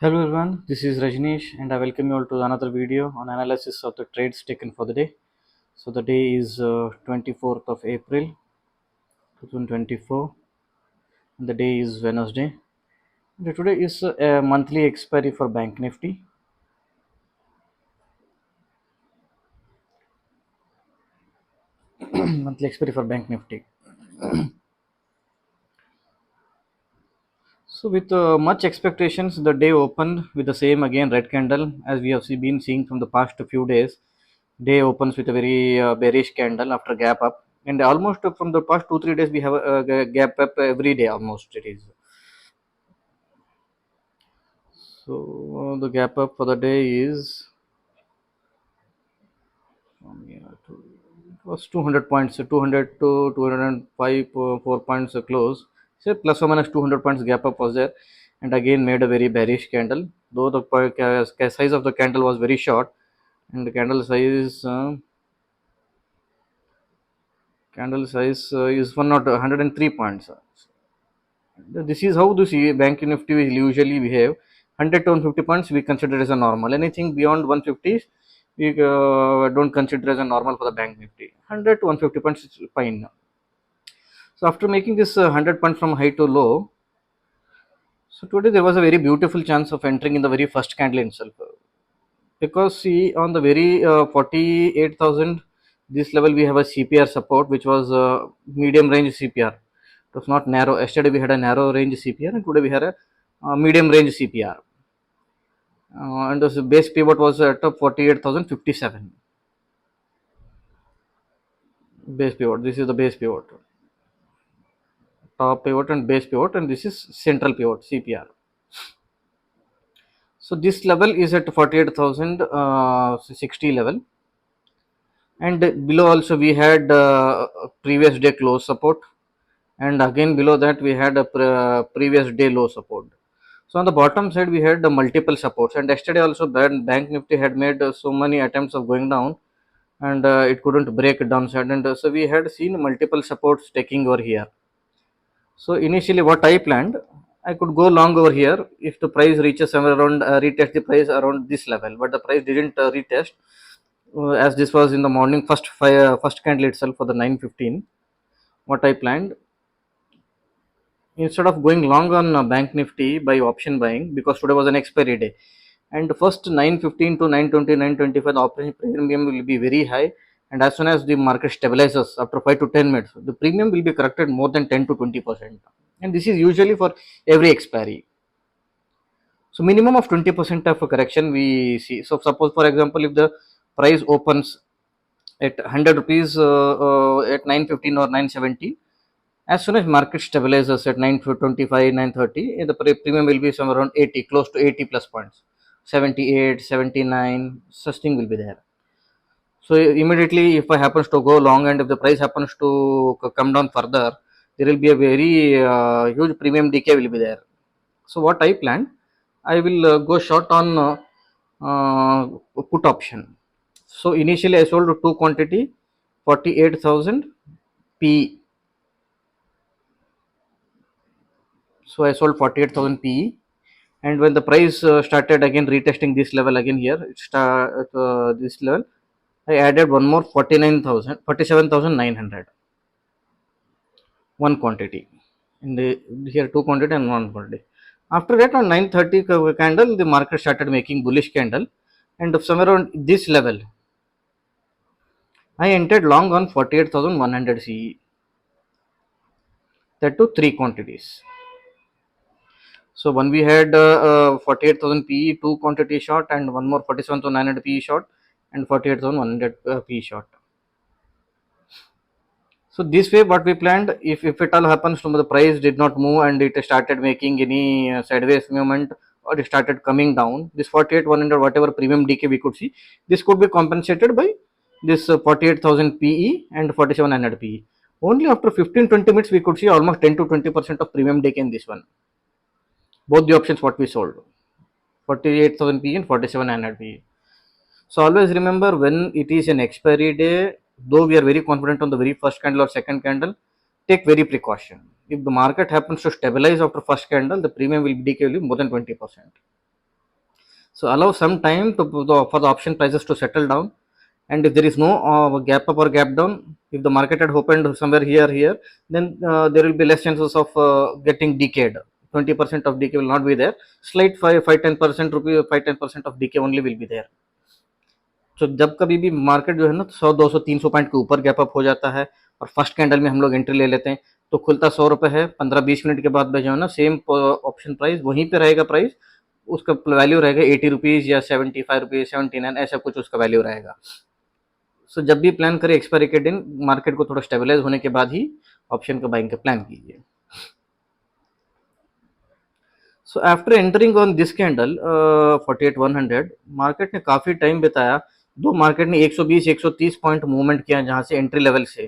Hello everyone, this is Rajneesh and I welcome you all to another video on analysis of the trades taken for the day. So the day is 24th of April 2024 and the day is Wednesday. Today is a monthly expiry for Bank Nifty. Monthly expiry for Bank Nifty. So with much expectations, the day opened with the same again red candle as we have been seeing from the past few days. Day opens with a very bearish candle after gap up, and almost from the past 2 3 days we have a gap up every day almost it is. So the gap up for the day is it was 200 points, 200 to 205 4 points close. So plus or minus 200 points gap up was there, and again made a very bearish candle. Though the size of the candle was very short, and the candle size is 103 points. This is how the Bank Nifty will usually behave. 100 to 150 points we consider as a normal. Anything beyond 150 we don't consider as a normal for the Bank Nifty. 100 to 150 points is fine. So after making this 100 points from high to low, so today there was a very beautiful chance of entering in the very first candle itself. Because see on the very 48,000 this level we have a CPR support which was medium range CPR. It was not narrow. Yesterday we had a narrow range CPR and today we had a medium range CPR. And the base pivot was at 48,057. Base pivot. This is the base pivot. Top pivot and base pivot, and this is central pivot CPR. So this level is at 48,060 level, and below also we had previous day close support, and again below that we had a previous day low support. So on the bottom side we had the multiple supports, and yesterday also Bank Nifty had made so many attempts of going down, and it couldn't break downside, and so we had seen multiple supports taking over here. So initially what I planned, I could go long over here if the price reaches somewhere around retest the price around this level, but the price didn't retest as this was in the morning first candle itself for the 9:15. What I planned, instead of going long on Bank Nifty by option buying, because today was an expiry day, and first 9:15 to 9:20 9:25 the option premium will be very high, and as soon as the market stabilizes after 5 to 10 minutes the premium will be corrected more than 10 to 20%, and this is usually for every expiry. So minimum of 20% of a correction we see. So suppose for example if the price opens at 100 rupees at 9:15 or 9:70, as soon as market stabilizes at 9:25 9:30, the premium will be somewhere around 80, close to 80 plus points, 78 79 such thing will be there. So immediately if I happens to go long and if the price happens to come down further, there will be a very huge premium decay will be there. So what I planned, I will go short on uh, put option. So initially I sold two quantity, 48,000 PE. So I sold 48,000 PE, and when the price started again retesting this level again here, this level, I added one more 49,000, 47,900, one quantity. In the here two quantity and one quantity. After that on 9:30 candle, the market started making bullish candle, and somewhere around this level, I entered long on 48,100 CE. That to three quantities. So one we had 48,000 PE, two quantity short, and one more 47,900 PE short, and 48,100 PE short. So this way, what we planned, if it all happens to the price did not move and it started making any sideways movement or it started coming down, this 48,100 whatever premium decay we could see, this could be compensated by this 48,000 PE and 47,900 PE. Only after 15-20 minutes we could see almost 10 to 20% of premium decay in this one. Both the options what we sold, 48,000 PE and 47,900 PE. So always remember, when it is an expiry day, though we are very confident on the very first candle or second candle, take very precaution. If the market happens to stabilize after first candle, the premium will decay more than 20%. So allow some time for the option prices to settle down, and if there is no gap up or gap down, if the market had opened somewhere here, then there will be less chances of getting decayed. 20% of decay will not be there. Slight 5-10% rupee, 5-10% of decay only will be there. तो जब कभी भी market जो है ना 100 200 300 point के ऊपर gap up हो जाता है और फर्स्ट कैंडल में हम लोग एंट्री ले लेते हैं, तो खुलता 100 रुपये है, 15-20 मिनट के बाद में जो है ना सेम ऑप्शन प्राइस वहीं पे रहेगा, प्राइस उसका वैल्यू रहेगा 80 रुपीज़ या 75 रुपीज़, 79, ऐसा कुछ उसका वैल्यू रहेगा. सो जब भी प्लान करें एक्सपायरी के दिन, मार्केट को थोड़ा स्टेबलाइज होने के बाद ही ऑप्शन का बाइंग का प्लान कीजिए. So after entering on this candle 48,100, market ने काफ़ी टाइम बिताया. दो मार्केट ने 120-130 पॉइंट मूवमेंट किया जहां से एंट्री लेवल से,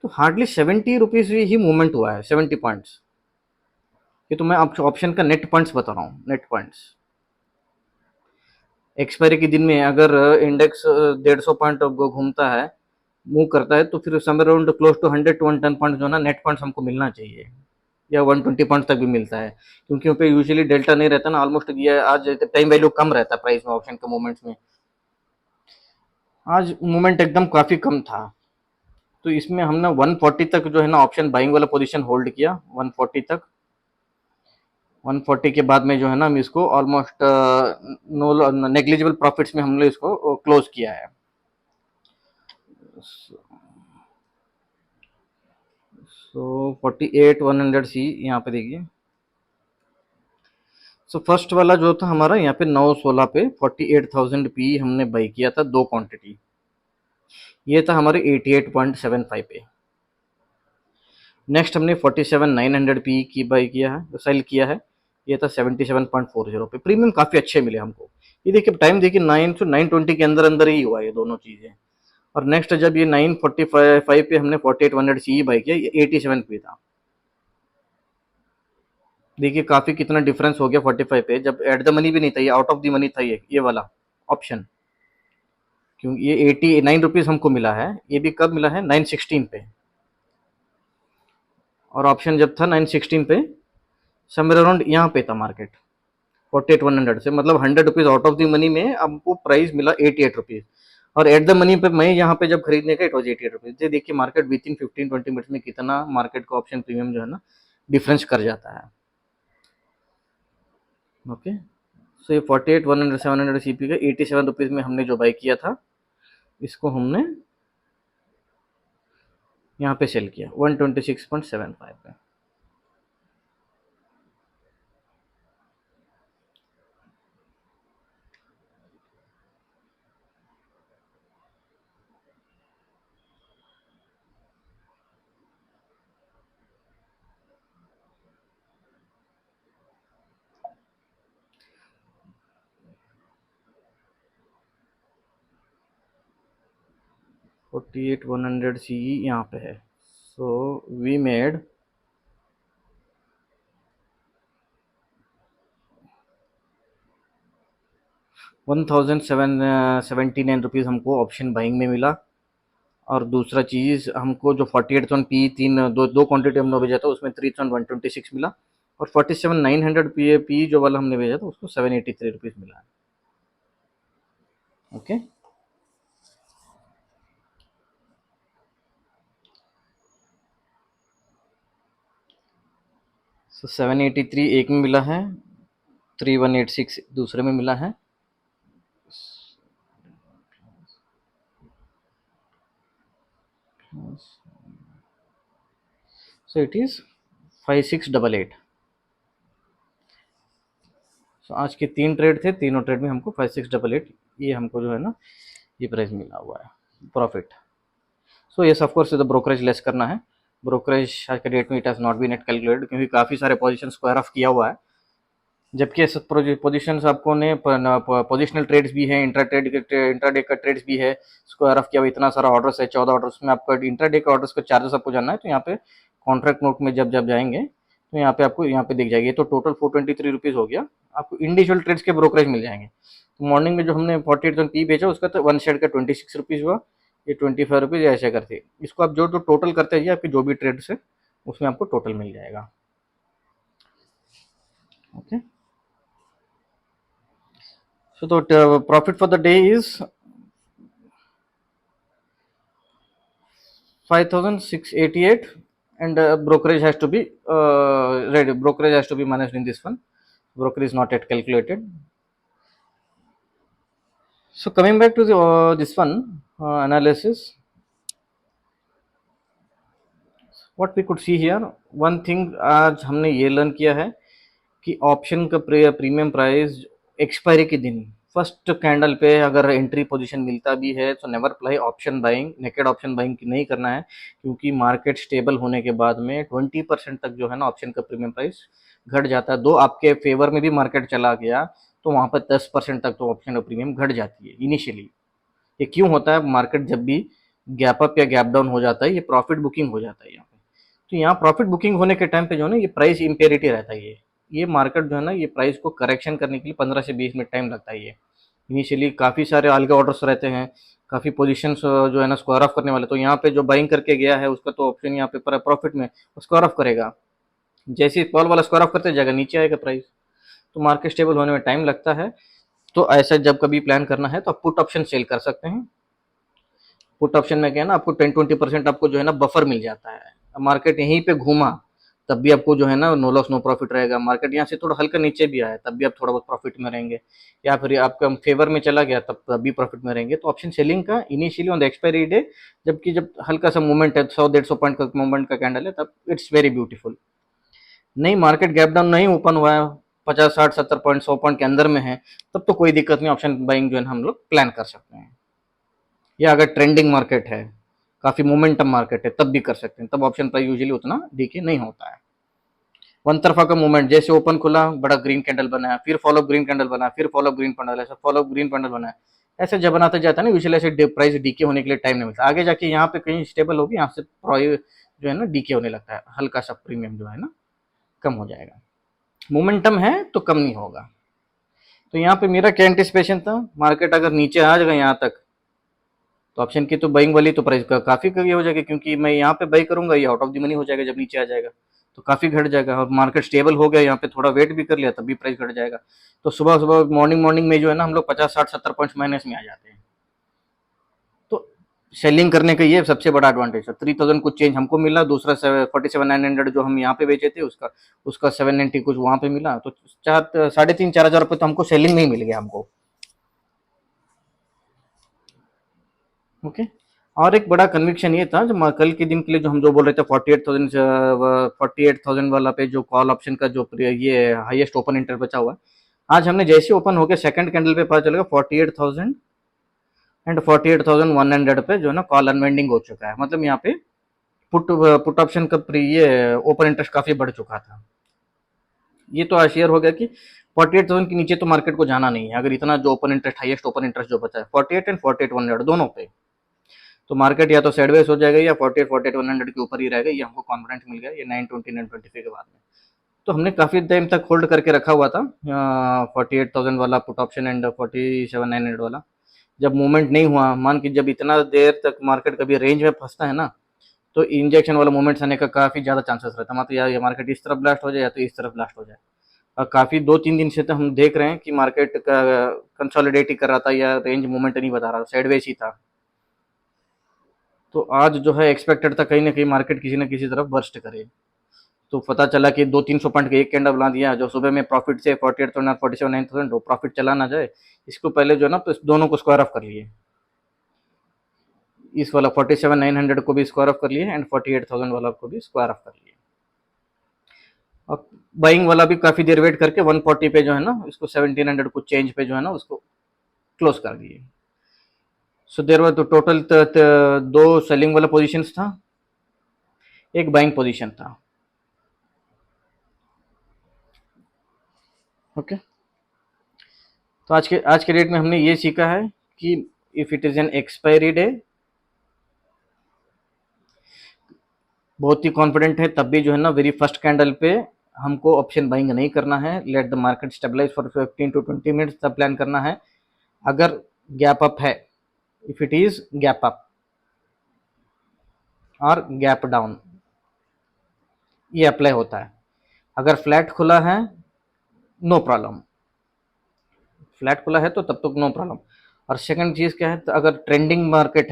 तो हार्डली 70 रुपीज़ ही मूवमेंट हुआ है, 70 पॉइंट्स. ये तो मैं ऑप्शन का नेट पॉइंट्स बता रहा हूँ, नेट पॉइंट्स. एक्सपायरी के दिन में अगर इंडेक्स 150 पॉइंट घूमता है, मूव करता है, तो फिर somewhere around close to 100 to 110 point जो है ना नेट पॉइंट्स हमको मिलना चाहिए, या 120 पॉइंट तक भी मिलता है, क्योंकि वहाँ पे यूजुअली डेल्टा नहीं रहता ना, ऑलमोस्ट ये आज टाइम वैल्यू कम रहता है प्राइस में ऑप्शन के मूवमेंट्स में. आज मूवमेंट एकदम काफ़ी कम था, तो इसमें हमने 140 तक जो है ना ऑप्शन बाइंग वाला पोजीशन होल्ड किया, 140 तक. 140 के बाद में जो है ना हम इसको ऑलमोस्ट नो नेग्लिजिबल प्रॉफिट्स में हमने इसको क्लोज किया है. सो 48,100 सी यहाँ पे देखिए. सो फर्स्ट वाला जो था हमारा यहाँ पे 9/16 पे 48,000 पी हमने बाई किया था, दो क्वांटिटी. ये था हमारे 88.75 पे. नेक्स्ट हमने 47,900 पी की बाई किया है, सेल किया है. ये था 77.40 पे. प्रीमियम काफ़ी अच्छे मिले हमको. ये देखिए टाइम देखिए 9 to 9:20 के अंदर अंदर ही हुआ ये दोनों चीज़ें. और नेक्स्ट जब ये 9:45 पे हमने 48,100 सी बाई किया, ये 87 पे था. देखिए काफ़ी कितना डिफरेंस हो गया 45 पे, जब एट द मनी भी नहीं था, ये आउट ऑफ द मनी था, ये वाला ऑप्शन. क्योंकि ये 89 रुपीज़ हमको मिला है, ये भी कब मिला है, 916 पे. और ऑप्शन जब था 916 पे, समवेयर अराउंड यहाँ पे था मार्केट 48,100 से, मतलब 100 rupees out of the money में हमको प्राइस मिला 88 रुपीज़. और एट द मनी पे मैं यहाँ पे जब खरीदने का, इट वॉज 88 रुपीज़. देखिए मार्केट विद इन 15-20 मिनट्स में कितना मार्केट का ऑप्शन प्रीमियम जो है ना डिफरेंस कर जाता है. ओके. सो ये 48,100 700 सीपी का 87 रुपीज़ में हमने जो बाई किया था, इसको हमने यहाँ पे सेल किया 126.75 पे. फोर्टी एट 100 सी यहाँ पे है. सो वी मेड 1,779 रुपीज़ हमको ऑप्शन बाइंग में मिला. और दूसरा चीज़ हमको जो 48,000 पी तीन दो क्वांटिटी हमने भेजा था, उसमें 3,126 मिला. और 47,900 पी जो वाला हमने भेजा था, उसको 783 रुपीज़ मिला है. ओके. सो 783 एक में मिला है, 3,186 दूसरे में मिला है. So it is 5,688. सो आज के 3 ट्रेड थे, तीनों ट्रेड में हमको 5,688 ये हमको जो है ना ये प्राइस मिला हुआ है profit. So yes of course the brokerage less करना है. ब्रोकरेज आज के डेट में it has not been net calculated, क्योंकि काफ़ी सारे पोजीशन स्क्वायर ऑफ किया हुआ है. जबकि ऐसे पोजीशंस आपको ने पोजिशनल ट्रेड्स भी हैं, इंट्राडे का ट्रेड्स भी है. स्क्वायर ऑफ किया हुआ इतना सारा ऑर्डर्स है, 14 ऑर्डर्स में आपका इंट्राडे का ऑर्डर्स का चार्जेस आपको जानना है, तो यहाँ पे कॉन्ट्रैक्ट नोट में जब जब जाएंगे तो यहाँ पे आपको यहाँ पे दिख जाएगी. तो टोटल 423 रुपीज़ हो गया. आपको इंडिविजुअल ट्रेड्स के ब्रोकरेज मिल जाएंगे. तो मॉर्निंग में जो हमने 48,000 पी बेचा, उसका तो वन शेयर का 26 रुपीज़ हुआ, ये 25 रुपीज़ ऐसे करते. इसको आप जो जो टोटल करते हैं आपकी जो भी ट्रेड्स है उसमें आपको टोटल मिल जाएगा. Okay. So the profit for the day is 5,688, and brokerage has to be ready. Brokerage has to be managed in this one. Brokerage is not yet calculated. So coming back to the this one analysis, what we could see here, one thing आज हमने ये learn किया है कि option का premium price expiry के दिन first candle पे अगर एंट्री पोजीशन मिलता भी है तो never ply option buying, naked option buying नहीं करना है, क्योंकि मार्केट स्टेबल होने के बाद में 20% तक जो है ना ऑप्शन का प्रीमियम प्राइस घट जाता है। दो आपके फेवर में भी मार्केट चला गया तो वहाँ पर 10% तक तो ऑप्शन का प्रीमियम घट जाती है इनिशियली। ये क्यों होता है? मार्केट जब भी गैप अप या गैप डाउन हो जाता है ये प्रॉफिट बुकिंग हो जाता है यहाँ पे। तो यहाँ प्रॉफिट बुकिंग होने के टाइम पे जो है ना ये प्राइस इम्पेरिटी रहता है। ये मार्केट जो है ना ये प्राइस को करेक्शन करने के लिए 15 से 20 मिनट टाइम लगता है। ये इनिशियली काफ़ी सारे अलग ऑर्डर्स रहते हैं, काफ़ी पोजीशंस जो है ना स्क्वायर ऑफ करने वाले, तो यहाँ पे जो बाइंग करके गया है उसका तो ऑप्शन यहाँ पे प्रॉफिट में स्क्वायर ऑफ करेगा। जैसे ही कॉल वाला स्क्वायर ऑफ करते जाएगा नीचे आएगा प्राइस, तो मार्केट स्टेबल होने में टाइम लगता है। तो ऐसा जब कभी प्लान करना है तो आप पुट ऑप्शन सेल कर सकते हैं। पुट ऑप्शन में क्या है ना आपको 10-20% आपको जो है ना बफर मिल जाता है। मार्केट यहीं पे घूमा तब भी आपको जो है ना नो लॉस नो प्रॉफिट रहेगा। मार्केट यहाँ से थोड़ा हल्का नीचे भी आया तब भी आप थोड़ा बहुत प्रॉफिट में रहेंगे, या फिर आपका फेवर में चला गया तब भी प्रॉफिट में रहेंगे। तो ऑप्शन सेलिंग का initially on the expiry day, जबकि जब हल्का सा मूवमेंट है 100-150 पॉइंट का मूवमेंट का कैंडल है तब इट्स वेरी ब्यूटीफुल। नहीं मार्केट गैप डाउन नहीं ओपन हुआ है 50-60-70 पॉइंट 100 पॉइंट के अंदर में है तब तो कोई दिक्कत नहीं, ऑप्शन बाइंग जो है हम लोग प्लान कर सकते हैं। या अगर ट्रेंडिंग मार्केट है, काफ़ी मोमेंटम मार्केट है, तब भी कर सकते हैं, तब ऑप्शन प्राइस यूजुअली उतना डीके नहीं होता है। वन तरफा का मूवमेंट, जैसे ओपन खुला बड़ा ग्रीन कैंडल बनाया, फिर फॉलो ग्रीन कैंडल बनाया, फिर फॉलो ग्रीन कैंडल, ऐसा फॉलो ग्रीन कैंडल बनाया, ऐसे जब बनाते जाता है ना यूजुअली ऐसे प्राइस डीके होने के लिए टाइम नहीं मिलता। आगे जाके यहाँ पे कहीं स्टेबल होगी, यहाँ से प्राइस जो है ना डीके होने लगता है, हल्का सा प्रीमियम जो है ना कम हो जाएगा। मोमेंटम है तो कम नहीं होगा। तो यहाँ पे मेरा क्या एंटिसिपेशन था, मार्केट अगर नीचे आ जाएगा यहाँ तक तो ऑप्शन की तो बाइंग वाली तो प्राइस का काफ़ी कमी हो जाएगी, क्योंकि मैं यहाँ पे बाई करूंगा ये आउट ऑफ द मनी हो जाएगा। जब नीचे आ जाएगा तो काफ़ी घट जाएगा, और मार्केट स्टेबल हो गया यहाँ पे थोड़ा वेट भी कर लिया तब भी प्राइस घट जाएगा। तो सुबह सुबह मॉर्निंग मॉर्निंग में जो है ना हम लोग 50-60-70 पॉइंट्स माइनस में आ जाते हैं। तो सेलिंग करने का ये सबसे बड़ा एडवांटेज है। 3000 कुछ चेंज हमको मिला, दूसरा 47,900 जो हम यहाँ पे बेचे थे उसका उसका 790 कुछ वहाँ पे मिला, तो 3,500-4,000 रुपये तो हमको सेलिंग में ही मिल गया हमको। ओके। और एक बड़ा कन्विक्शन ये था जो कल के दिन के लिए जो हम जो बोल रहे थे 48,000 वाला पे जो कॉल ऑप्शन का जो ये हाईएस्ट ओपन इंटर बचा हुआ है, आज हमने जैसे ओपन हो गया सेकंड कैंडल पे पता चलेगा 48,000 एंड 48,100 पे जो है ना कॉल अनवेंडिंग हो चुका है। मतलब यहाँ पे पुट पुट ऑप्शन का ये ओपन इंटरेस्ट काफी बढ़ चुका था। ये तो आश्योर हो गया कि 48,000 के नीचे तो मार्केट को जाना नहीं है, अगर इतना जो open interest highest open interest जो बचा है 48 एंड 48,100 दोनों पे, तो मार्केट या तो साइडवेज हो जाएगा या 48-100 के ऊपर ही रहेगा। ये हमको कॉन्फिडेंस मिल गया ये 920-925 के बाद में। तो हमने काफ़ी टाइम तक होल्ड करके रखा हुआ था 48,000 वाला पुट ऑप्शन एंड 47,900 वाला। जब मूवमेंट नहीं हुआ, मान के जब इतना देर तक मार्केट कभी रेंज में फंसता है ना तो इंजेक्शन वाला मूवमेंट्स आने का काफ़ी ज़्यादा चांसेस रहता है। मतलब या ये मार्केट इस तरफ ब्लास्ट हो जाए या तो इस तरफ ब्लास्ट हो जाए। और काफ़ी 2-3 दिन से तो हम देख रहे हैं कि मार्केट का कंसोलिडेट ही कर रहा था या रेंज मूवमेंट नहीं बता रहा था, साइडवेज ही था। तो आज जो है एक्सपेक्टेड था कहीं ना कहीं मार्केट किसी न किसी तरफ बर्स्ट करे, तो पता चला कि 200-300 पॉइंट का एक कैंडल बना दिया जो सुबह में प्रॉफिट से 48,000 47,900 प्रॉफिट चला ना जाए, इसको पहले जो है ना तो दोनों को स्क्वायर ऑफ कर लिए। इस वाला 47,900 को भी स्क्वायर ऑफ कर लिए एंड 48,000 वाला को भी स्क्वायर ऑफ कर लिए। और बाइंग वाला भी काफ़ी देर वेट करके 140 पे जो है ना इसको 1700 कुछ चेंज पे जो है ना उसको क्लोज कर दिए। सो देर वर तो टोटल दो सेलिंग वाला पोजीशंस था, एक बाइंग पोजीशन था। ओके। तो आज के डेट में हमने ये सीखा है कि if it is an expiry day, बहुत ही कॉन्फिडेंट है तब भी जो है ना वेरी फर्स्ट कैंडल पे हमको ऑप्शन बाइंग नहीं करना है। Let the market stabilize for 15 to 20 minutes तब प्लान करना है। अगर गैप अप है, if it is gap up और गैप डाउन, ये अप्लाई होता है। अगर फ्लैट खुला है नो प्रॉब्लम, फ्लैट खुला है तो तब तक नो प्रॉब्लम। और सेकंड चीज़ क्या है, तो अगर ट्रेंडिंग मार्केट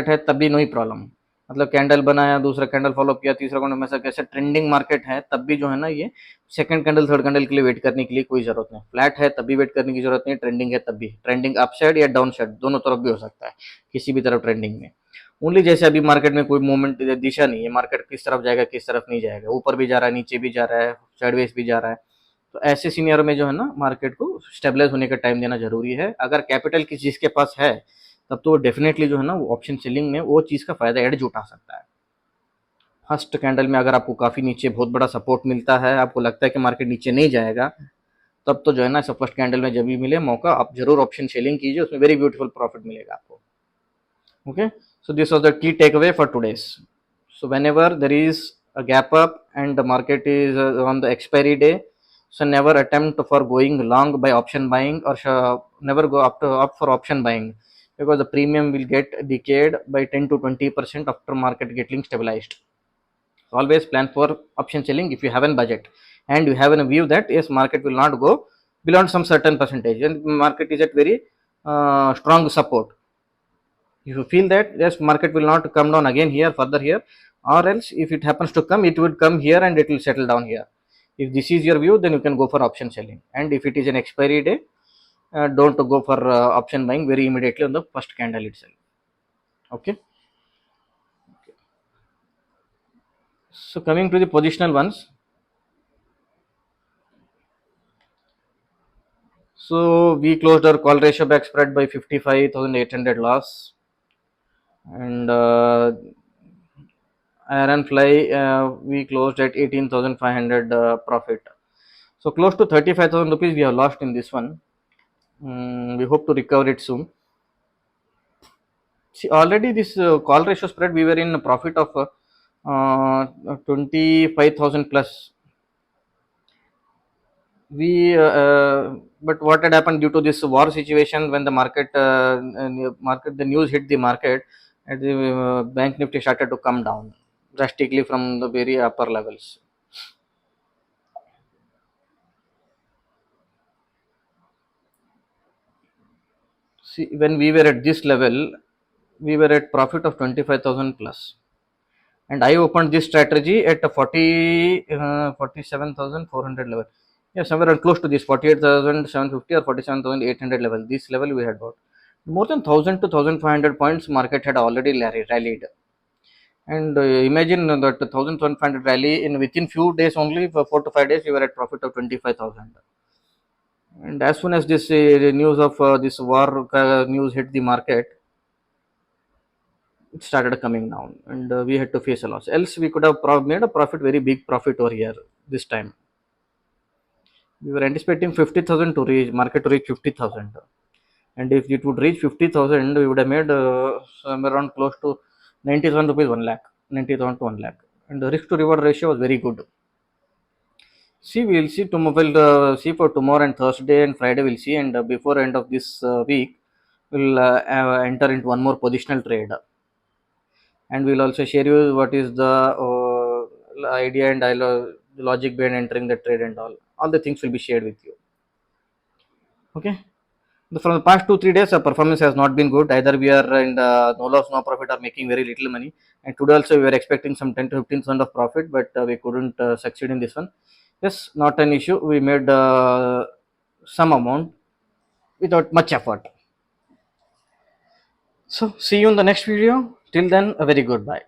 है तब भी नो ही प्रॉब्लम। मतलब कैंडल बनाया, दूसरा कैंडल फॉलो किया, तीसरा कैंडल में से कैसे ट्रेंडिंग मार्केट है तब भी जो है ना, ये सेकंड कैंडल थर्ड कैंडल के लिए वेट करने के लिए कोई जरूरत नहीं। फ्लैट है तब भी वेट करने की जरूरत नहीं, ट्रेंडिंग है तब भी। ट्रेंडिंग अप साइड या डाउन साइड दोनों तरफ भी हो सकता है, किसी भी तरफ ट्रेंडिंग में। ओनली जैसे अभी मार्केट में कोई मूवमेंट, दिशा नहीं है मार्केट किस तरफ जाएगा किस तरफ नहीं जाएगा, ऊपर भी जा रहा है नीचे भी जा रहा है साइडवेज भी जा रहा है। तो ऐसे सीनियर में जो है ना, मार्केट को स्टेबलाइज होने का टाइम देना जरूरी है। अगर कैपिटल किसी चीज के पास है तब तो डेफिनेटली जो है ना, वो ऑप्शन सेलिंग में वो चीज का फायदा एड उठा सकता है। फर्स्ट कैंडल में अगर आपको काफी नीचे बहुत बड़ा सपोर्ट मिलता है, आपको लगता है कि मार्केट नीचे नहीं जाएगा, तब तो जो है ना, फर्स्ट कैंडल में जब भी मिले मौका, आप जरूर ऑप्शन सेलिंग कीजिए, उसमें वेरी ब्यूटीफुल प्रॉफिट मिलेगा आपको। Okay, so this was the key takeaway for today's. So whenever there is a gap up and the market is on the expiry day, so never attempt for going long by option buying, or never go up for option buying, because the premium will get decayed by 10 to 20% after market getting stabilized. So always plan for option selling if you have a budget and you have a view that yes, market will not go beyond some certain percentage and market is at very strong support. If you feel that yes, market will not come down again here further here, or else if it happens to come, it would come here and it will settle down here. If this is your view, then you can go for option selling. And if it is an expiry day, don't go for option buying very immediately on the first candle itself. Okay, so coming to the positional ones. So we closed our call ratio back spread by 55,800 loss, and iron fly we closed at 18,500 profit. So close to 35,000 rupees we have lost in this one. We hope to recover it soon. See, already this call ratio spread we were in a profit of 25,000 plus. We but what had happened due to this war situation, when the market the news hit the market, and the bank nifty started to come down drastically from the very upper levels. See, when we were at this level, we were at profit of 25,000 plus, and I opened this strategy at a 47,400 level. Yeah, somewhere around close to this 48,750 or 47,800 level. This level we had bought. More than 1,000 to 1,500 points market had already rallied. And imagine that 1,500 rally in within few days only, for 4 to 5 days, we were at profit of 25,000. And as soon as this news of this war news hit the market, it started coming down, and we had to face a loss. Else we could have made a profit, very big profit over here this time. We were anticipating 50,000 to reach market to reach 50,000, and if it would reach 50,000, we would have made somewhere around close to 90,000 rupees, 1 lakh, 90,000 to 1 lakh, and the risk to reward ratio was very good. See, we will see tomorrow. We'll see for tomorrow and Thursday and Friday. We'll see, and before end of this week, we'll enter into one more positional trade, and we'll also share you what is the idea and logic behind entering the trade and all. All the things will be shared with you. Okay. From the past 2 3 days, our performance has not been good. Either we are in the no loss, no profit, or making very little money. And today also we were expecting some 10 to 15% of profit, but we couldn't succeed in this one. Yes, not an issue. We made some amount without much effort. So see you in the next video. Till then, a very good bye.